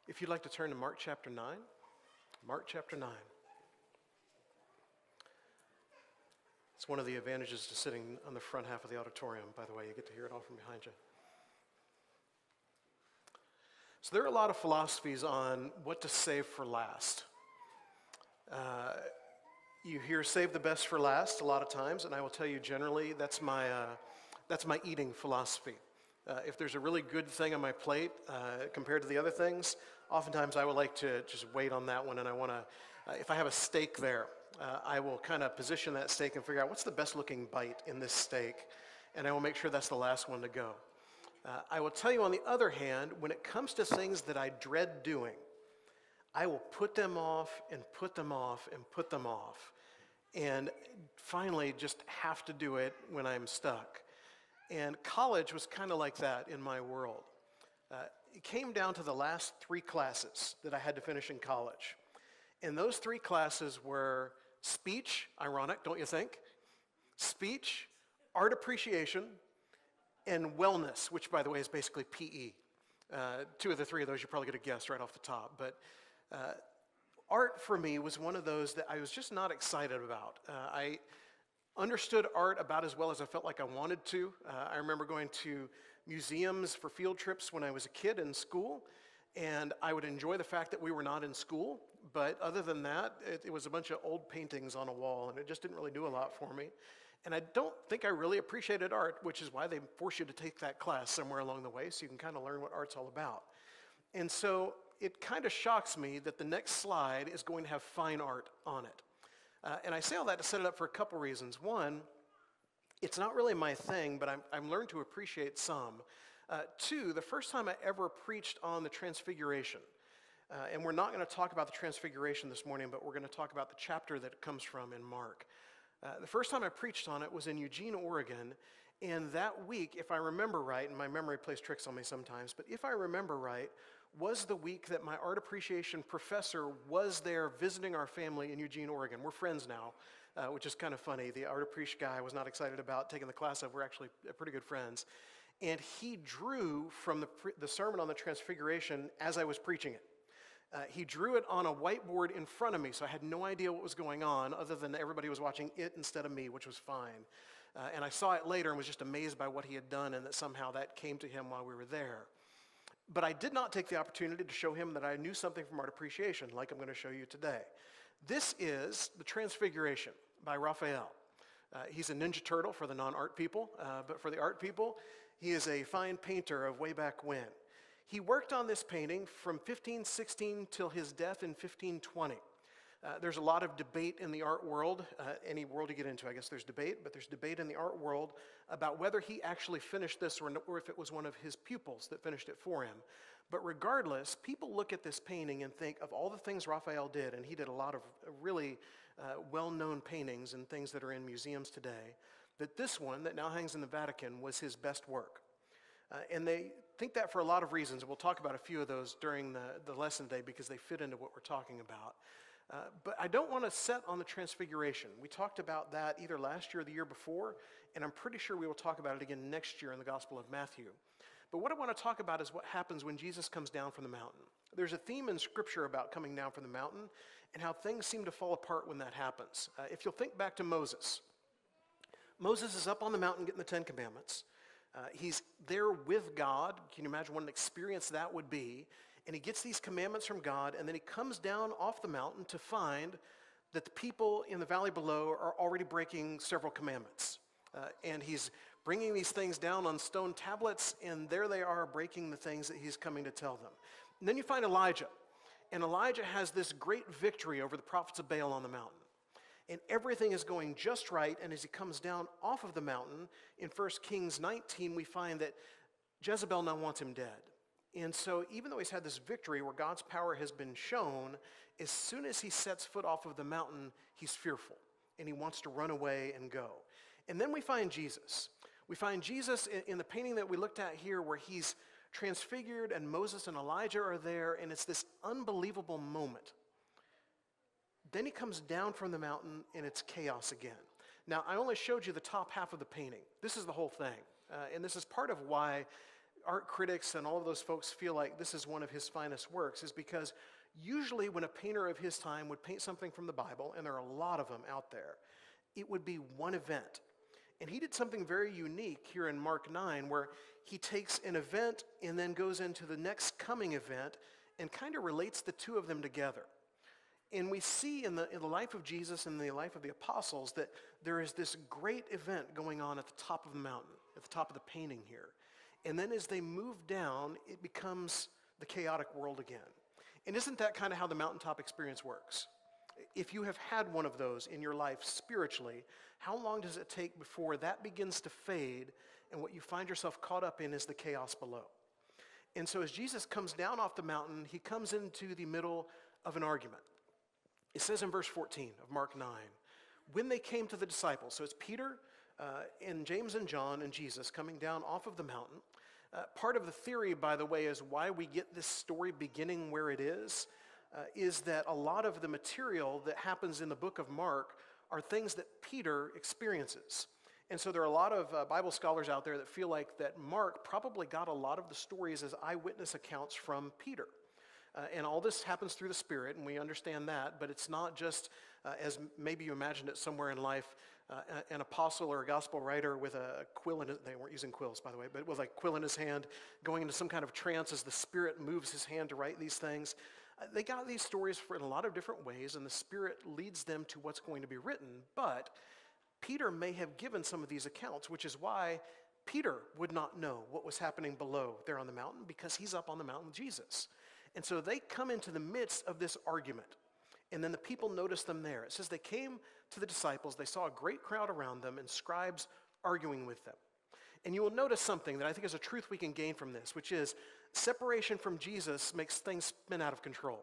If you'd like to turn to Mark chapter 9, Mark chapter 9. It's one of the advantages to sitting on the front half of the auditorium, by the way. You get to hear it all from behind you. So there are a lot of philosophies on what to save for last. You hear save the best for last a lot of times, and I will tell you generally that's my eating philosophy. If there's a really good thing on my plate compared to the other things, oftentimes I would like to just wait on that one, and I want to, if I have a steak there, I will kind of position that steak and figure out what's the best looking bite in this steak, and I will make sure that's the last one to go. I will tell you on the other hand, when it comes to things that I dread doing, I will put them off and put them off and put them off, and finally just have to do it when I'm stuck. And college was kind of like that in my world. It came down to the last 3 classes that I had to finish in college. And those 3 classes were speech, ironic, don't you think? Speech, art appreciation, and wellness, which, by the way, is basically PE. 2 of the 3 of those you're probably going to guess right off the top. But art, for me, was one of those that I was just not excited about. I understood art about as well as I felt like I wanted to. I remember going to museums for field trips when I was a kid in school, and I would enjoy the fact that we were not in school, but other than that, it was a bunch of old paintings on a wall, and it just didn't really do a lot for me. And I don't think I really appreciated art, which is why they force you to take that class somewhere along the way so you can kind of learn what art's all about. And so it kind of shocks me that the next slide is going to have fine art on it. And I say all that to set it up for a couple reasons. One, it's not really my thing, but I've learned to appreciate some. 2, the first time I ever preached on the Transfiguration, and we're not going to talk about the Transfiguration this morning, but we're going to talk about the chapter that it comes from in Mark. The first time I preached on it was in Eugene, Oregon, and that week, if I remember right, and my memory plays tricks on me sometimes, but if I remember right, was the week that my art appreciation professor was there visiting our family in Eugene, Oregon. We're friends now, which is kind of funny. The art appreciation guy was not excited about taking the class up. We're actually pretty good friends. And he drew from the sermon on the Transfiguration as I was preaching it. He drew it on a whiteboard in front of me, so I had no idea what was going on other than everybody was watching it instead of me, which was fine. And I saw it later and was just amazed by what he had done and that somehow that came to him while we were there. But I did not take the opportunity to show him that I knew something from art appreciation, like I'm going to show you today. This is The Transfiguration by Raphael. He's a Ninja Turtle for the non-art people, but for the art people, he is a fine painter of way back when. He worked on this painting from 1516 till his death in 1520. There's a lot of debate in the art world, any world you get into, I guess there's debate, but there's debate in the art world about whether he actually finished this or if it was one of his pupils that finished it for him. But regardless, people look at this painting and think of all the things Raphael did, and he did a lot of really well-known paintings and things that are in museums today, that this one that now hangs in the Vatican was his best work. And they think that for a lot of reasons. We'll talk about a few of those during the lesson today because they fit into what we're talking about. But I don't want to set on the Transfiguration. We talked about that either last year or the year before, and I'm pretty sure we will talk about it again next year in the Gospel of Matthew. But what I want to talk about is what happens when Jesus comes down from the mountain. There's a theme in Scripture about coming down from the mountain and how things seem to fall apart when that happens. If you'll think back to Moses. Moses is up on the mountain getting the 10 Commandments. He's there with God. Can you imagine what an experience that would be? And he gets these commandments from God, and then he comes down off the mountain to find that the people in the valley below are already breaking several commandments. And he's bringing these things down on stone tablets, and there they are breaking the things that he's coming to tell them. And then you find Elijah, and Elijah has this great victory over the prophets of Baal on the mountain. And everything is going just right, and as he comes down off of the mountain, in 1 Kings 19, we find that Jezebel now wants him dead. And so even though he's had this victory where God's power has been shown, as soon as he sets foot off of the mountain, he's fearful, and he wants to run away and go. And then we find Jesus. We find Jesus in the painting that we looked at here where he's transfigured and Moses and Elijah are there, and it's this unbelievable moment. Then he comes down from the mountain, and it's chaos again. Now, I only showed you the top half of the painting. This is the whole thing, and this is part of why art critics and all of those folks feel like this is one of his finest works is because usually when a painter of his time would paint something from the Bible, and there are a lot of them out there, it would be one event. And he did something very unique here in Mark 9 where he takes an event and then goes into the next coming event and kind of relates the two of them together. And we see in the life of Jesus and the life of the apostles that there is this great event going on at the top of the mountain, at the top of the painting here. And then as they move down, it becomes the chaotic world again. And isn't that kind of how the mountaintop experience works? If you have had one of those in your life spiritually, how long does it take before that begins to fade and what you find yourself caught up in is the chaos below? And so as Jesus comes down off the mountain, he comes into the middle of an argument. It says in verse 14 of Mark 9, when they came to the disciples, so it's Peter and James and John and Jesus coming down off of the mountain. Part of the theory, by the way, is why we get this story beginning where it is that a lot of the material that happens in the book of Mark are things that Peter experiences. And so there are a lot of Bible scholars out there that feel like that Mark probably got a lot of the stories as eyewitness accounts from Peter. And all this happens through the Spirit, and we understand that, but it's not just as maybe you imagined it somewhere in life, an apostle or a gospel writer with a quill in his, they weren't using quills, by the way, but with a quill in his hand, going into some kind of trance as the Spirit moves his hand to write these things. They got these stories in a lot of different ways, and the Spirit leads them to what's going to be written, but Peter may have given some of these accounts, which is why Peter would not know what was happening below there on the mountain, because he's up on the mountain with Jesus. And so they come into the midst of this argument. And then the people notice them there. It says they came to the disciples. They saw a great crowd around them and scribes arguing with them. And you will notice something that I think is a truth we can gain from this, which is separation from Jesus makes things spin out of control.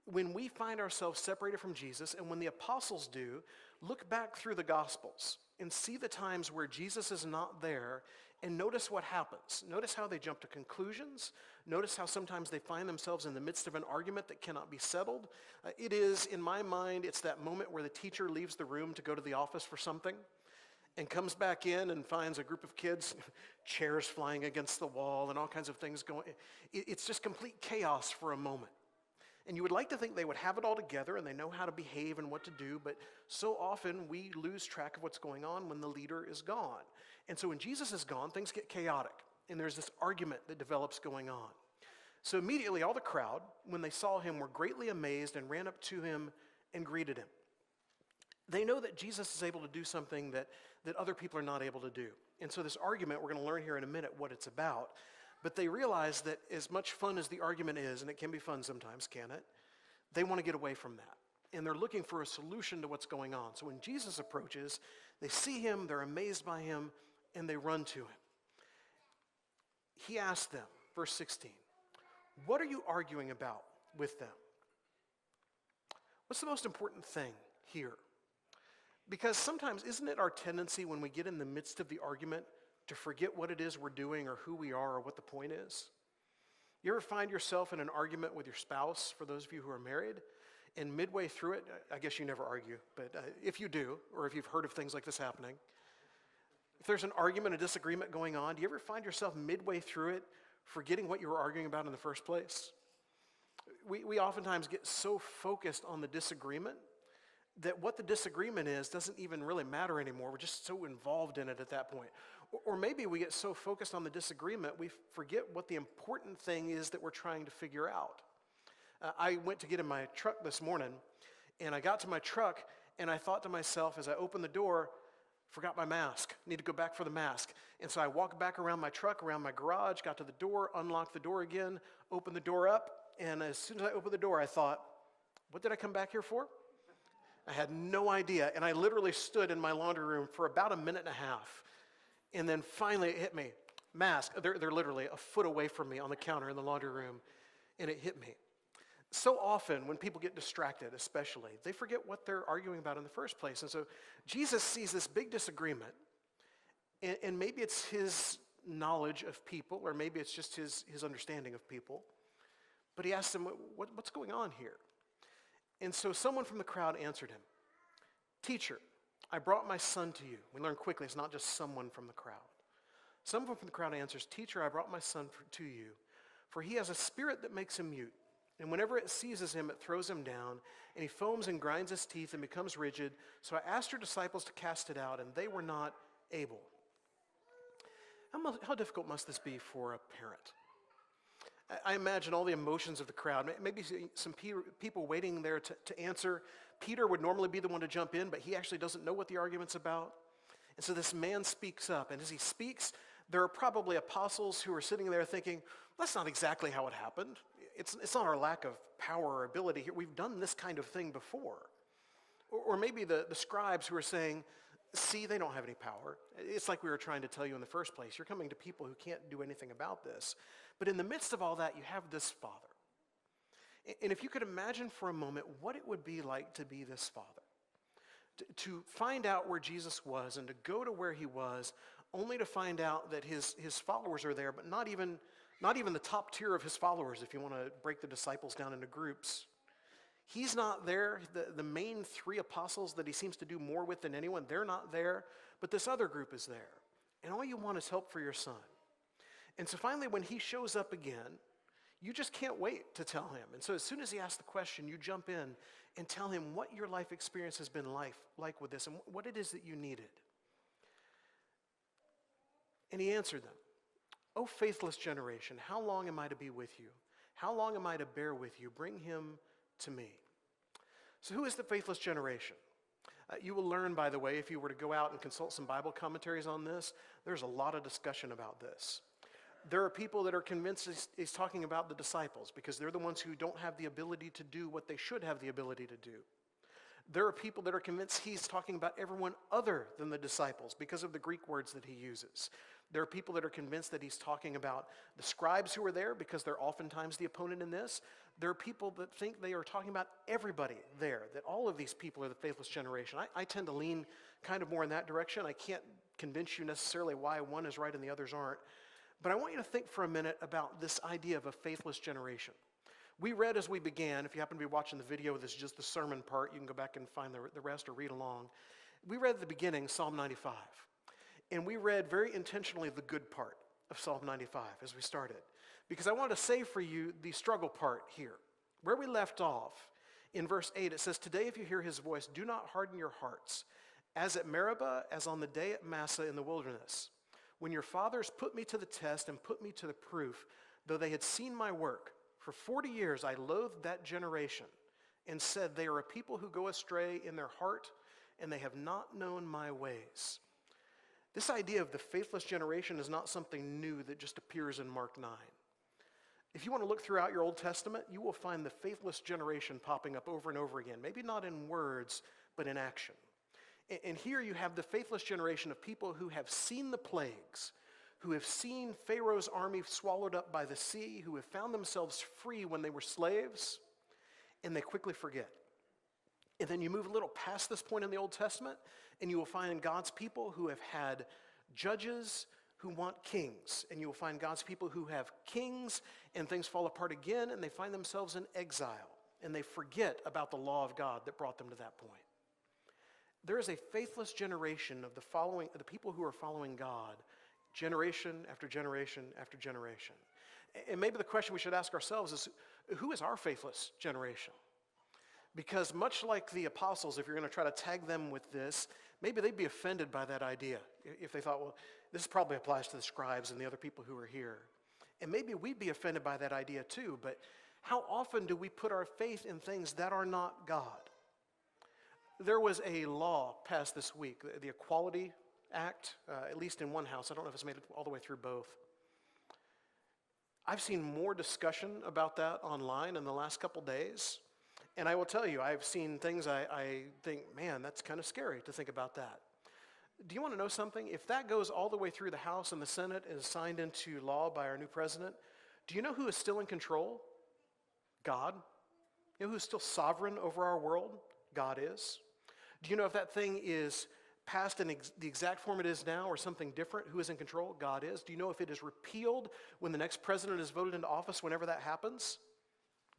When we find ourselves separated from Jesus, and when the apostles do, look back through the Gospels and see the times where Jesus is not there and notice what happens. Notice how they jump to conclusions. Notice how sometimes they find themselves in the midst of an argument that cannot be settled. It is, in my mind, it's that moment where the teacher leaves the room to go to the office for something and comes back in and finds a group of kids, chairs flying against the wall and all kinds of things going. It's just complete chaos for a moment. And you would like to think they would have it all together and they know how to behave and what to do, but so often we lose track of what's going on when the leader is gone. And so when Jesus is gone, things get chaotic, and there's this argument that develops going on. So immediately all the crowd, when they saw him, were greatly amazed and ran up to him and greeted him. They know that Jesus is able to do something that other people are not able to do. And so this argument, we're going to learn here in a minute what it's about. But they realize that as much fun as the argument is, and it can be fun sometimes, can it? They want to get away from that. And they're looking for a solution to what's going on. So when Jesus approaches, they see him, they're amazed by him, and they run to him. He asked them, verse 16, what are you arguing about with them? What's the most important thing here? Because sometimes, isn't it our tendency when we get in the midst of the argument to forget what it is we're doing or who we are or what the point is? You ever find yourself in an argument with your spouse, for those of you who are married, and midway through it, I guess you never argue, but if you do, or if you've heard of things like this happening, if there's an argument, a disagreement going on, do you ever find yourself midway through it forgetting what you were arguing about in the first place? We oftentimes get so focused on the disagreement that what the disagreement is doesn't even really matter anymore. We're just so involved in it at that point. Or maybe we get so focused on the disagreement, we forget what the important thing is that we're trying to figure out. I went to get in my truck this morning, and I got to my truck, and I thought to myself as I opened the door, forgot my mask, need to go back for the mask. And so I walked back around my truck, around my garage, got to the door, unlocked the door again, opened the door up, and as soon as I opened the door, I thought, what did I come back here for? I had no idea, and I literally stood in my laundry room for about a minute and a half, and then finally it hit me. Mask, they're literally a foot away from me on the counter in the laundry room, and it hit me. So often when people get distracted, especially, they forget what they're arguing about in the first place. And so Jesus sees this big disagreement, and maybe it's his knowledge of people, or maybe it's just his understanding of people, but he asks them, what's going on here? And so someone from the crowd answered him, teacher, I brought my son to you. We learn quickly it's not just someone from the crowd. Someone from the crowd answers, "Teacher, I brought my son to you, for he has a spirit that makes him mute. And whenever it seizes him, it throws him down, and he foams and grinds his teeth and becomes rigid. So I asked your disciples to cast it out, and they were not able." How difficult must this be for a parent? I imagine all the emotions of the crowd, maybe some people waiting there to answer. Peter would normally be the one to jump in, but he actually doesn't know what the argument's about. And so this man speaks up, and as he speaks, there are probably apostles who are sitting there thinking, that's not exactly how it happened. It's not our lack of power or ability here. We've done this kind of thing before. Or maybe the scribes who are saying, see, they don't have any power. It's like we were trying to tell you in the first place. You're coming to people who can't do anything about this. But in the midst of all that, you have this father. And if you could imagine for a moment what it would be like to be this father, to find out where Jesus was and to go to where he was, only to find out that his followers are there, but not even the top tier of his followers, if you want to break the disciples down into groups. He's not there. The main three apostles that he seems to do more with than anyone, they're not there, but this other group is there. And all you want is help for your son. And so finally, when he shows up again, you just can't wait to tell him. And so as soon as he asks the question, you jump in and tell him what your life experience has been like with this and what it is that you needed. And he answered them, "O faithless generation, how long am I to be with you? How long am I to bear with you? Bring him to me." So who is the faithless generation? You will learn, by the way, if you were to go out and consult some Bible commentaries on this, there's a lot of discussion about this. There are people that are convinced he's talking about the disciples because they're the ones who don't have the ability to do what they should have the ability to do. There are people that are convinced he's talking about everyone other than the disciples because of the Greek words that he uses. There are people that are convinced that he's talking about the scribes who are there because they're oftentimes the opponent in this. There are people that think they are talking about everybody there, that all of these people are the faithless generation. I tend to lean kind of more in that direction. I can't convince you necessarily why one is right and the others aren't. But I want you to think for a minute about this idea of a faithless generation. We read as we began, if you happen to be watching the video, this is just the sermon part, you can go back and find the rest or read along. We read at the beginning Psalm 95. And we read very intentionally the good part of Psalm 95 as we started. Because I wanted to save for you the struggle part here. Where we left off, in verse 8, it says, "Today if you hear his voice, do not harden your hearts, as at Meribah, as on the day at Massah in the wilderness, when your fathers put me to the test and put me to the proof, though they had seen my work. For 40 years I loathed that generation and said, they are a people who go astray in their heart, and they have not known my ways." This idea of the faithless generation is not something new that just appears in Mark 9. If you want to look throughout your Old Testament, you will find the faithless generation popping up over and over again, maybe not in words, but in action. And here you have the faithless generation of people who have seen the plagues, who have seen Pharaoh's army swallowed up by the sea, who have found themselves free when they were slaves, and they quickly forget. And then you move a little past this point in the Old Testament, and you will find God's people who have had judges who want kings. And you will find God's people who have kings, and things fall apart again, and they find themselves in exile. And they forget about the law of God that brought them to that point. There is a faithless generation of the people who are following God, generation after generation after generation. And maybe the question we should ask ourselves is, who is our faithless generation? Because much like the apostles, if you're going to try to tag them with this, maybe they'd be offended by that idea. If they thought, well, this probably applies to the scribes and the other people who are here. And maybe we'd be offended by that idea too, but how often do we put our faith in things that are not God? There was a law passed this week, the Equality Act, at least in one house. I don't know if it's made it all the way through both. I've seen more discussion about that online in the last couple days. And I will tell you, I've seen things I think, man, that's kind of scary to think about that. Do you want to know something? If that goes all the way through the House and the Senate and is signed into law by our new president, do you know who is still in control? God. You know who's still sovereign over our world? God is. Do you know if that thing is passed in the exact form it is now or something different? Who is in control? God is. Do you know if it is repealed when the next president is voted into office, whenever that happens?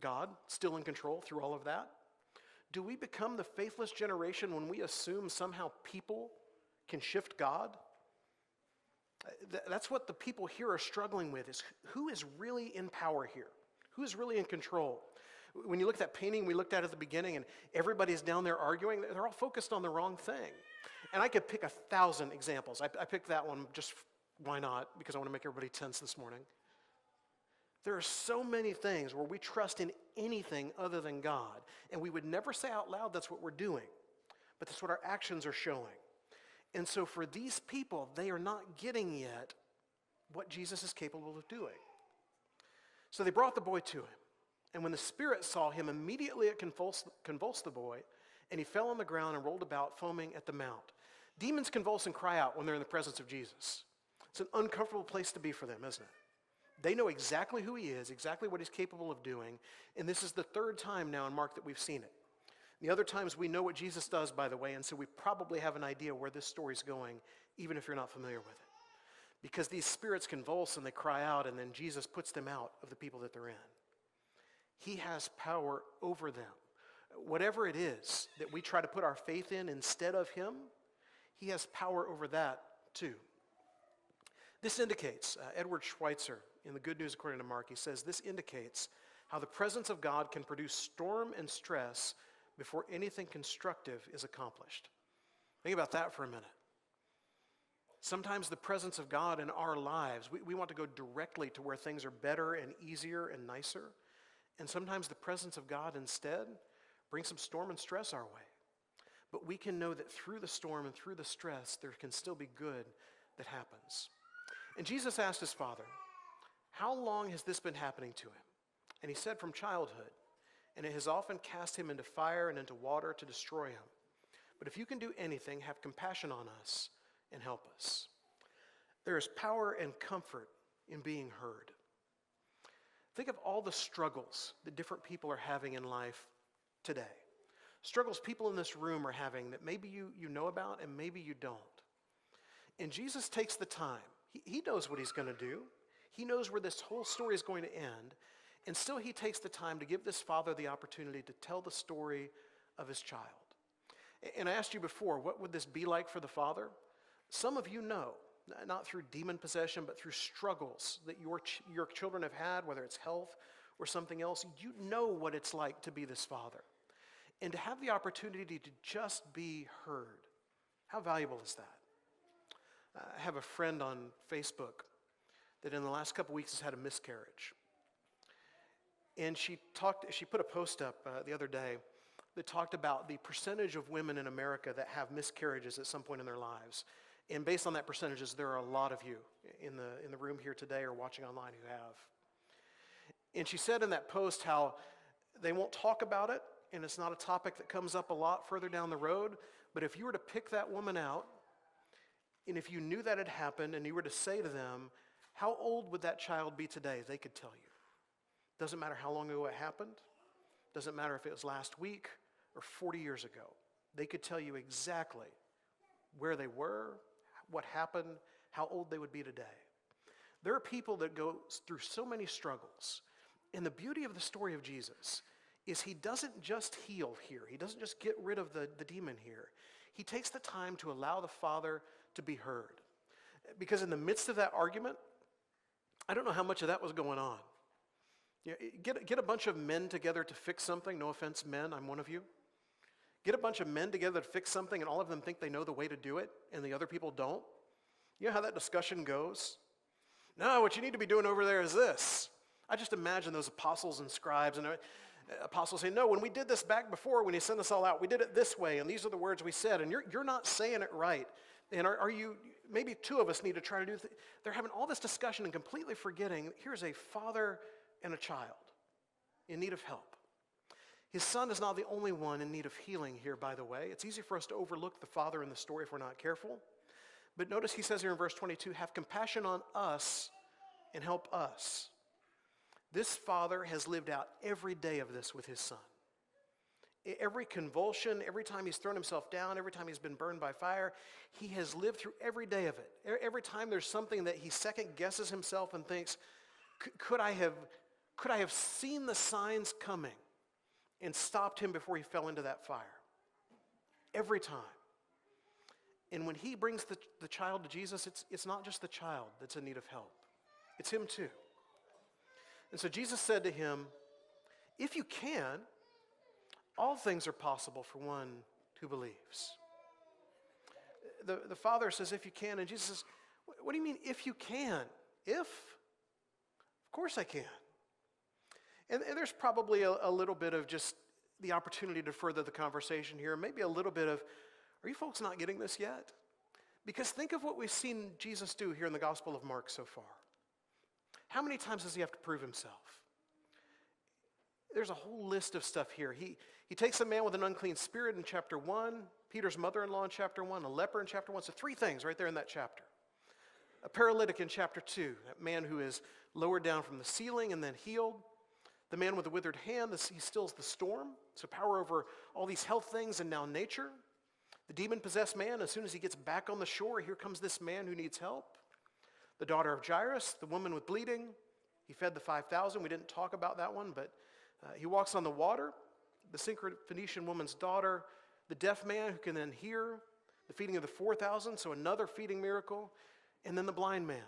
God, still in control through all of that. Do we become the faithless generation when we assume somehow people can shift God? That's what the people here are struggling with, is who is really in power here? Who is really in control? When you look at that painting we looked at the beginning and everybody's down there arguing, they're all focused on the wrong thing. And I could pick 1,000 examples. I picked that one just, why not? Because I want to make everybody tense this morning. There are so many things where we trust in anything other than God, and we would never say out loud that's what we're doing, but that's what our actions are showing. And so for these people, they are not getting yet what Jesus is capable of doing. So they brought the boy to him, and when the spirit saw him, immediately it convulsed the boy, and he fell on the ground and rolled about, foaming at the mouth. Demons convulse and cry out when they're in the presence of Jesus. It's an uncomfortable place to be for them, isn't it? They know exactly who he is, exactly what he's capable of doing, and this is the third time now in Mark that we've seen it. The other times we know what Jesus does, by the way, and so we probably have an idea where this story's going, even if you're not familiar with it. Because these spirits convulse and they cry out, and then Jesus puts them out of the people that they're in. He has power over them. Whatever it is that we try to put our faith in instead of him, he has power over that too. This indicates, Edward Schweitzer, in the Good News According to Mark, he says, this indicates how the presence of God can produce storm and stress before anything constructive is accomplished. Think about that for a minute. Sometimes the presence of God in our lives, we want to go directly to where things are better and easier and nicer. And sometimes the presence of God instead brings some storm and stress our way. But we can know that through the storm and through the stress, there can still be good that happens. And Jesus asked his father, how long has this been happening to him? And he said, from childhood. And it has often cast him into fire and into water to destroy him. But if you can do anything, have compassion on us and help us. There is power and comfort in being heard. Think of all the struggles that different people are having in life today. Struggles people in this room are having that maybe you know about and maybe you don't. And Jesus takes the time. He knows what he's going to do. He knows where this whole story is going to end. And still he takes the time to give this father the opportunity to tell the story of his child. And I asked you before, what would this be like for the father? Some of you know, not through demon possession, but through struggles that your children have had, whether it's health or something else, you know what it's like to be this father. And to have the opportunity to just be heard, how valuable is that? I have a friend on Facebook that in the last couple weeks has had a miscarriage. And she put a post up the other day that talked about the percentage of women in America that have miscarriages at some point in their lives. And based on that percentages, there are a lot of you in the room here today or watching online who have. And she said in that post how they won't talk about it, and it's not a topic that comes up a lot further down the road, but if you were to pick that woman out, and if you knew that had happened, and you were to say to them, how old would that child be today? They could tell you. Doesn't matter how long ago it happened. Doesn't matter if it was last week or 40 years ago. They could tell you exactly where they were, what happened, how old they would be today. There are people that go through so many struggles. And the beauty of the story of Jesus is he doesn't just heal here. He doesn't just get rid of the demon here. He takes the time to allow the Father to be heard. Because in the midst of that argument, I don't know how much of that was going on. You know, get a bunch of men together to fix something. No offense, men, I'm one of you. Get a bunch of men together to fix something and all of them think they know the way to do it and the other people don't. You know how that discussion goes? No, what you need to be doing over there is this. I just imagine those apostles and scribes and apostles saying, no, when we did this back before, when he sent us all out, we did it this way, and these are the words we said, and you're not saying it right. And are you, maybe two of us need to try to do, they're having all this discussion and completely forgetting, here's a father and a child in need of help. His son is not the only one in need of healing here, by the way. It's easy for us to overlook the father in the story if we're not careful. But notice he says here in verse 22, have compassion on us and help us. This father has lived out every day of this with his son. Every convulsion, every time he's thrown himself down, every time he's been burned by fire, he has lived through every day of it. Every time there's something that he second guesses himself and thinks, could I have seen the signs coming and stopped him before he fell into that fire? Every time. And when he brings the child to Jesus, it's not just the child that's in need of help. It's him too. And so Jesus said to him, if you can, all things are possible for one who believes. The father says, if you can, and Jesus says, what do you mean, if you can? If? Of course I can. And there's probably a little bit of just the opportunity to further the conversation here, maybe a little bit of, are you folks not getting this yet? Because think of what we've seen Jesus do here in the Gospel of Mark so far. How many times does he have to prove himself? There's a whole list of stuff here. He takes a man with an unclean spirit in chapter 1, Peter's mother-in-law in chapter 1, a leper in chapter 1. So 3 things right there in that chapter. A paralytic in chapter 2, that man who is lowered down from the ceiling and then healed. The man with the withered hand, he stills the storm. So power over all these health things and now nature. The demon-possessed man, as soon as he gets back on the shore, here comes this man who needs help. The daughter of Jairus, the woman with bleeding. He fed the 5,000. We didn't talk about that one, but he walks on the water. The Syrophoenician woman's daughter. The deaf man who can then hear. The feeding of the 4,000, so another feeding miracle. And then the blind man.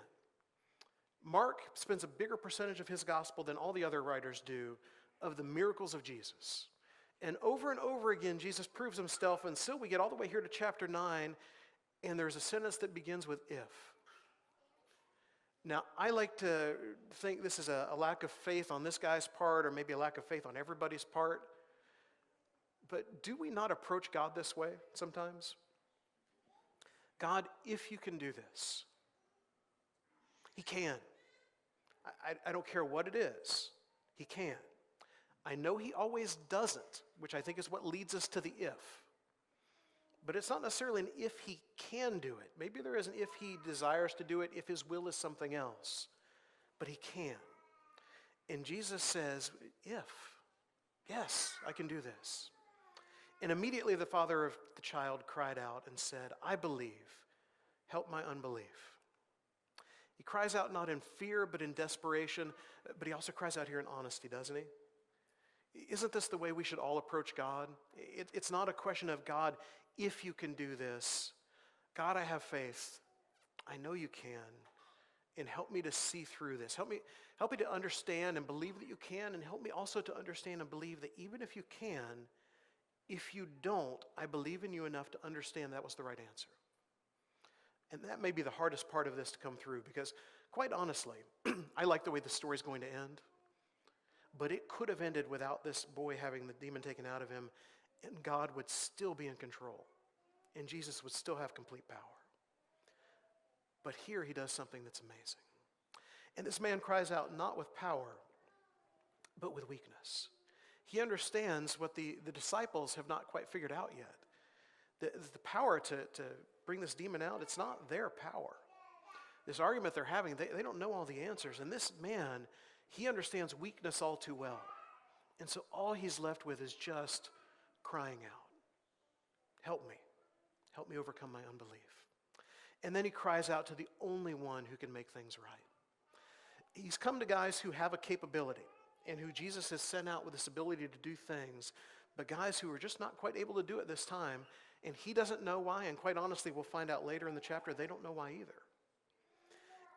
Mark spends a bigger percentage of his gospel than all the other writers do of the miracles of Jesus. And over again, Jesus proves himself until we get all the way here to chapter 9, and there's a sentence that begins with if. Now, I like to think this is a lack of faith on this guy's part, or maybe a lack of faith on everybody's part. But do we not approach God this way sometimes? God, if you can do this, he can. I don't care what it is. He can. I know he always doesn't, which I think is what leads us to the if. But it's not necessarily an if he can do it. Maybe there is an if he desires to do it, if his will is something else. But he can. And Jesus says, if. Yes, I can do this. And immediately the father of the child cried out and said, I believe. Help my unbelief. He cries out not in fear, but in desperation. But he also cries out here in honesty, doesn't he? Isn't this the way we should all approach God? It's not a question of, God, if you can do this. God, I have faith. I know you can. And help me to see through this. Help me to understand and believe that you can. And help me also to understand and believe that even if you can, if you don't, I believe in you enough to understand that was the right answer. And that may be the hardest part of this to come through, because quite honestly, I like the way the story's going to end. But it could have ended without this boy having the demon taken out of him, and God would still be in control, and Jesus would still have complete power. But here he does something that's amazing. And this man cries out not with power, but with weakness. He understands what the disciples have not quite figured out yet. The power to bring this demon out, it's not their power. This argument they're having, they don't know all the answers. And this man, he understands weakness all too well. And so all he's left with is just crying out. Help me. Help me overcome my unbelief. And then he cries out to the only one who can make things right. He's come to guys who have a capability and who Jesus has sent out with this ability to do things, but guys who are just not quite able to do it this time, and he doesn't know why, and quite honestly, we'll find out later in the chapter, they don't know why either.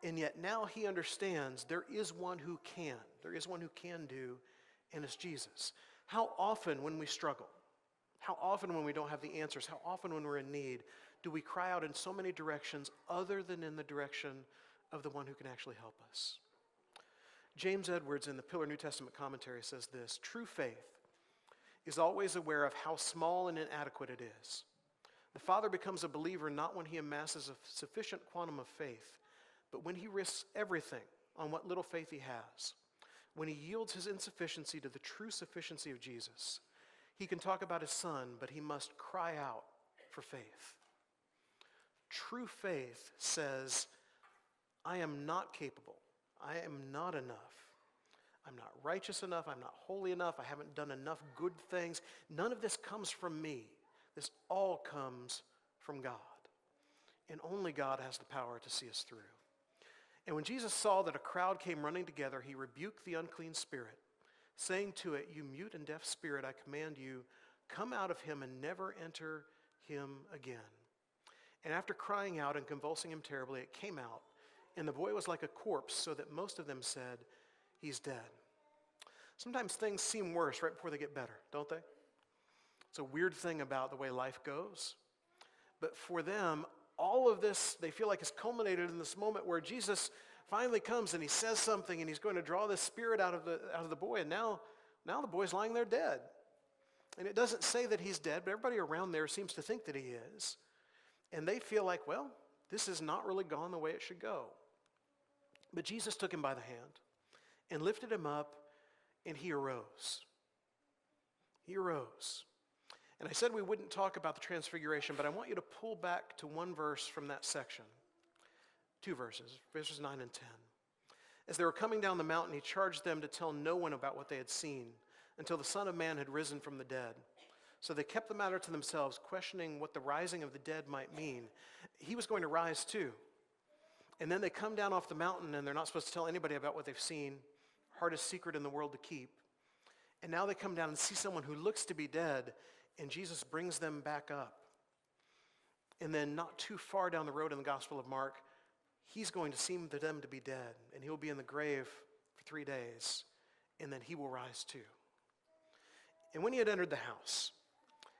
And yet now he understands there is one who can. There is one who can do, and it's Jesus. How often when we struggle, how often when we don't have the answers, how often when we're in need, do we cry out in so many directions other than in the direction of the one who can actually help us? James Edwards in the Pillar New Testament commentary says this: true faith is always aware of how small and inadequate it is. The father becomes a believer not when he amasses a sufficient quantum of faith, but when he risks everything on what little faith he has. When he yields his insufficiency to the true sufficiency of Jesus, he can talk about his son, but he must cry out for faith. True faith says, I am not capable. I am not enough. I'm not righteous enough. I'm not holy enough. I haven't done enough good things. None of this comes from me. This all comes from God. And only God has the power to see us through. And when Jesus saw that a crowd came running together, he rebuked the unclean spirit, saying to it, you mute and deaf spirit, I command you, come out of him and never enter him again. And after crying out and convulsing him terribly, it came out, and the boy was like a corpse, so that most of them said, he's dead. Sometimes things seem worse right before they get better, don't they? It's a weird thing about the way life goes. But for them, all of this, they feel like, is culminated in this moment where Jesus finally comes and he says something and he's going to draw this spirit out of the boy. And now the boy's lying there dead. And it doesn't say that he's dead, but everybody around there seems to think that he is. And they feel like, well, this has not really gone the way it should go. But Jesus took him by the hand and lifted him up, and he arose. He arose. And I said we wouldn't talk about the transfiguration, but I want you to pull back to one verse from that section. 2 verses, verses 9 and 10. As they were coming down the mountain, he charged them to tell no one about what they had seen until the Son of Man had risen from the dead. So they kept the matter to themselves, questioning what the rising of the dead might mean. He was going to rise too. And then they come down off the mountain, and they're not supposed to tell anybody about what they've seen. Hardest secret in the world to keep. And now they come down and see someone who looks to be dead, and Jesus brings them back up. And then not too far down the road in the Gospel of Mark, he's going to seem to them to be dead, and he'll be in the grave for 3 days, and then he will rise too. And when he had entered the house,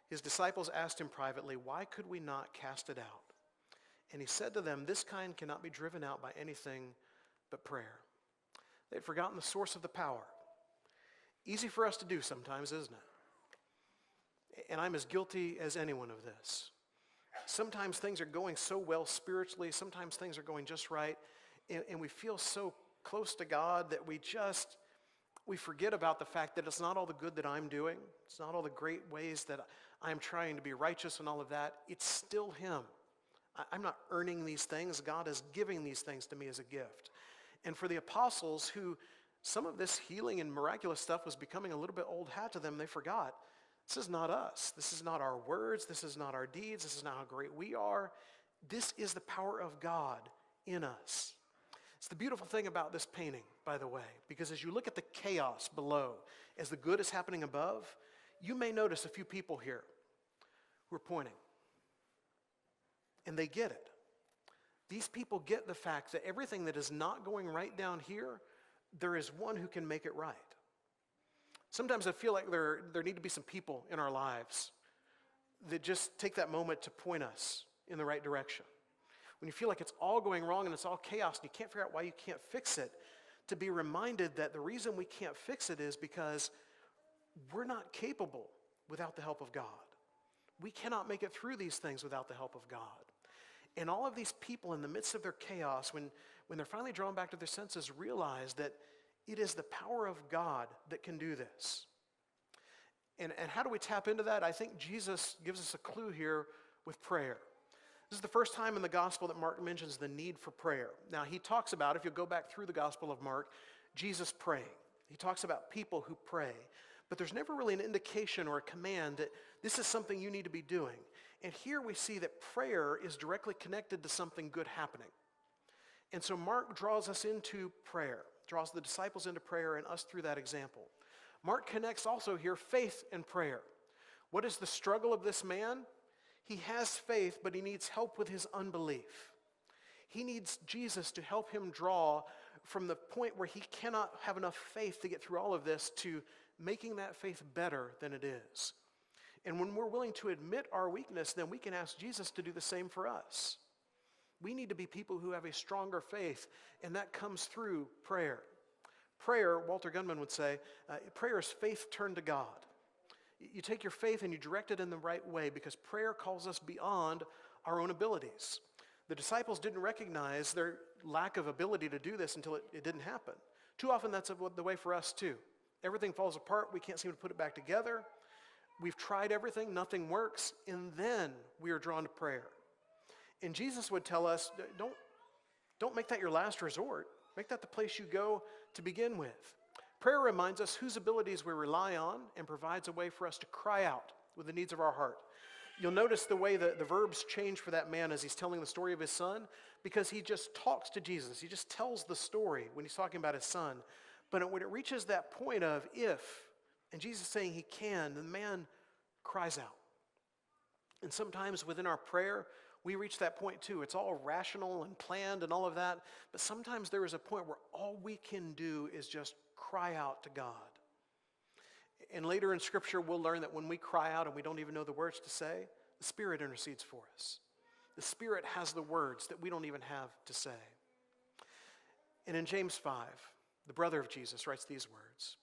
his disciples asked him privately, why could we not cast it out? And he said to them, this kind cannot be driven out by anything but prayer. They had forgotten the source of the power. Easy for us to do sometimes, isn't it? And I'm as guilty as anyone of this. Sometimes things are going so well spiritually, sometimes things are going just right, and we feel so close to God that we forget about the fact that it's not all the good that I'm doing, it's not all the great ways that I'm trying to be righteous and all of that, it's still him. I'm not earning these things, God is giving these things to me as a gift. And for the apostles, who some of this healing and miraculous stuff was becoming a little bit old hat to them, they forgot, this is not us. This is not our words. This is not our deeds. This is not how great we are. This is the power of God in us. It's the beautiful thing about this painting, by the way, because as you look at the chaos below, as the good is happening above, you may notice a few people here who are pointing. And they get it. These people get the fact that everything that is not going right down here, there is one who can make it right. Sometimes I feel like there need to be some people in our lives that just take that moment to point us in the right direction. When you feel like it's all going wrong and it's all chaos and you can't figure out why you can't fix it, to be reminded that the reason we can't fix it is because we're not capable without the help of God. We cannot make it through these things without the help of God. And all of these people in the midst of their chaos, when they're finally drawn back to their senses, realize that it is the power of God that can do this. And how do we tap into that? I think Jesus gives us a clue here with prayer. This is the first time in the gospel that Mark mentions the need for prayer. Now, he talks about, if you go back through the Gospel of Mark, Jesus praying. He talks about people who pray. But there's never really an indication or a command that this is something you need to be doing. And here we see that prayer is directly connected to something good happening. And so Mark draws us into prayer, draws the disciples into prayer and us through that example. Mark connects also here faith and prayer. What is the struggle of this man? He has faith, but he needs help with his unbelief. He needs Jesus to help him draw from the point where he cannot have enough faith to get through all of this to making that faith better than it is. And when we're willing to admit our weakness, then we can ask Jesus to do the same for us. We need to be people who have a stronger faith, and that comes through prayer. Prayer, Walter Gunman would say, prayer is faith turned to God. You take your faith and you direct it in the right way because prayer calls us beyond our own abilities. The disciples didn't recognize their lack of ability to do this until it didn't happen. Too often that's the way for us too. Everything falls apart, we can't seem to put it back together. We've tried everything, nothing works, and then we are drawn to prayer. And Jesus would tell us, don't make that your last resort. Make that the place you go to begin with. Prayer reminds us whose abilities we rely on and provides a way for us to cry out with the needs of our heart. You'll notice the way the verbs change for that man as he's telling the story of his son, because he just talks to Jesus. He just tells the story when he's talking about his son. But when it reaches that point of if, and Jesus is saying he can, the man cries out. And sometimes within our prayer, We reach that point too. It's all rational and planned and all of that, but sometimes there is a point where all we can do is just cry out to God. And later in Scripture, we'll learn that when we cry out and we don't even know the words to say, the Spirit intercedes for us. The Spirit has the words that we don't even have to say. And in James 5, the brother of Jesus writes these words,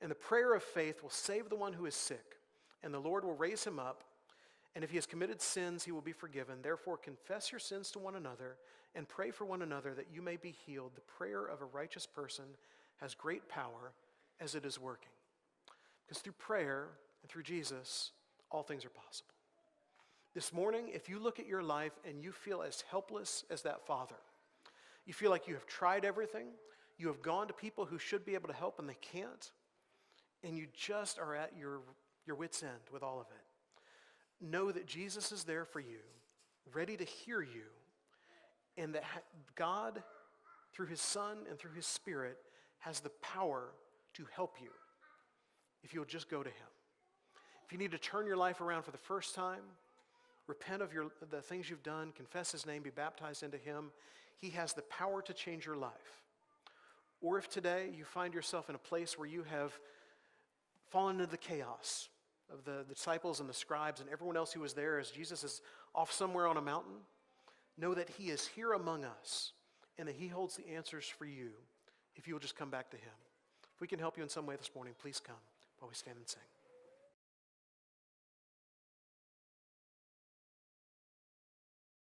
"And the prayer of faith will save the one who is sick, and the Lord will raise him up. And if he has committed sins, he will be forgiven. Therefore, confess your sins to one another and pray for one another that you may be healed. The prayer of a righteous person has great power as it is working." Because through prayer and through Jesus, all things are possible. This morning, if you look at your life and you feel as helpless as that father, you feel like you have tried everything, you have gone to people who should be able to help and they can't, and you just are at your wit's end with all of it, know that Jesus is there for you, ready to hear you, and that God, through his Son and through his Spirit, has the power to help you if you'll just go to him. If you need to turn your life around for the first time, repent of the things you've done, confess his name, be baptized into him, he has the power to change your life. Or if today you find yourself in a place where you have fallen into the chaos of the disciples and the scribes and everyone else who was there as Jesus is off somewhere on a mountain, know that he is here among us and that he holds the answers for you if you will just come back to him. If we can help you in some way this morning, please come while we stand and sing.